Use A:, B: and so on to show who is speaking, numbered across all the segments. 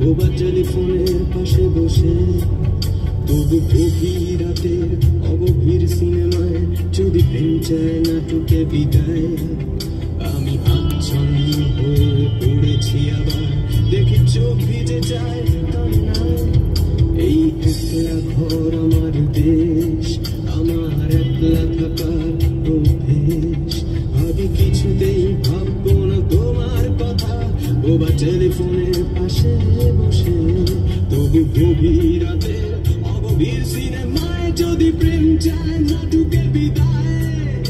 A: বোবা টেলিফোনের পাশে বসে, তবু গভীর রাতের অগভীর সিনেমায় যদি প্রেম চায় নাটকে বিদায়। আমি আচ্ছন্ন হয়ে পড়েছি আবার, দেখি চোখ ভিজে যায় কান্নায়। এই একলা ঘর আমার দেশ, আমার একলা থাকার অভ্যেস। আমি কিছুতেই ভাববো না তোমার কথা, বোবা টেলিফোনের পাশে বসে, তবু গভীর রাতের অগভীর সিনেমায় যদি প্রেম চায় নাটকে বিদায়।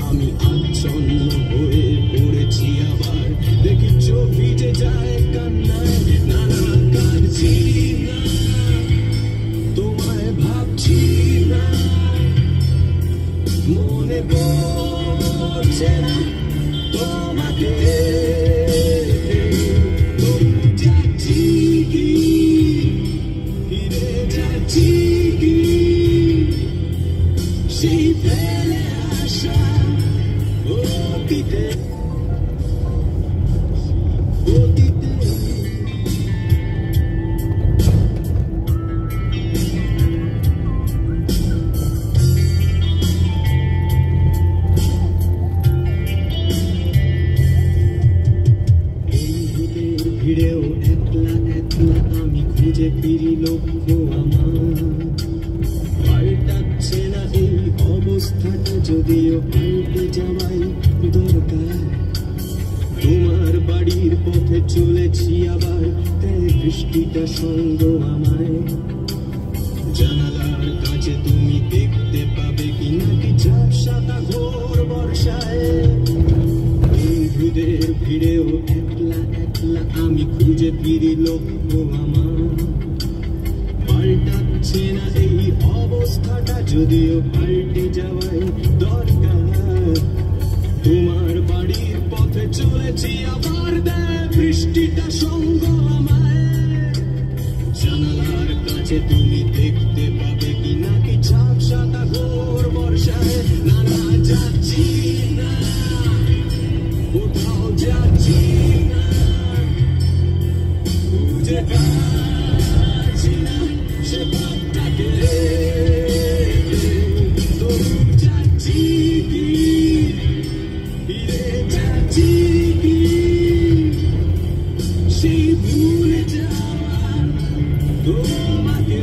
A: আমি আচ্ছন্ন হয়ে পড়েছি আবার, দেখি চোখ ভিজে যায় কান্নায়। নানা কাঁদছি না, তোমায় ভাবছি না, মনে পড়ছে না তোমাকে। যাচ্ছি কি, ফিরে যাচ্ছি কি, সেই ফেলে আসা অতীতে। ভিড়েও একলা একলা আমি খুঁজে ফিরি লক্ষ্য আমার। পাল্টাচ্ছে না এই অবস্থাটা, যদিও পাল্টে যাওয়াই দরকার। তোমার বাড়ির পথে চলেছি আবার, তাই বৃষ্টিটা সঙ্গ আমায়। জানালার কাছে তুমি দেখতে পাবে কি নাকি ঝাপসাটা ঘোর বর্ষায়। বন্ধুদের ভিড়েও একলা একলা আমি খুঁজে ফিরি লক্ষ্য আমার। পাল্টাচ্ছে না এই অবস্থাটা, যদিও পাল্টে যাওয়াই দরকার। তোমার বাড়ির পথে চলেছি আবার, দেয় বৃষ্টিটা সঙ্গ আমায়। জানালার কাছে তুমি দেখতে পাবে কি নাকি ঝাপসাটা ঘোর বর্ষায়। না না যাচ্ছি না, কোথাও যাচ্ছি না, খুঁজে পাচ্ছি না সে পথটাকে। তবু যাচ্ছি কি, ফিরে যাচ্ছি কি, সেই ভুলে যাওয়া তোমাকে।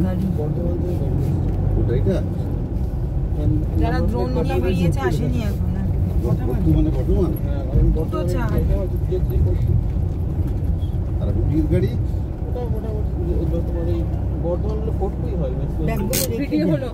B: গাড়ি।
C: ওটাইটা
B: যারা ড্রোন নিয়ে বেরিয়েছে আসেনি এখন।
C: বর্ধমানে বর্ধমান
B: দুটো চাই।
C: আর রুটির গাড়ি
D: ওটা মোটামুটি বর্ধমান হলে ফোর্টই হয়
B: ব্যাগগুলো রেখে
D: হলো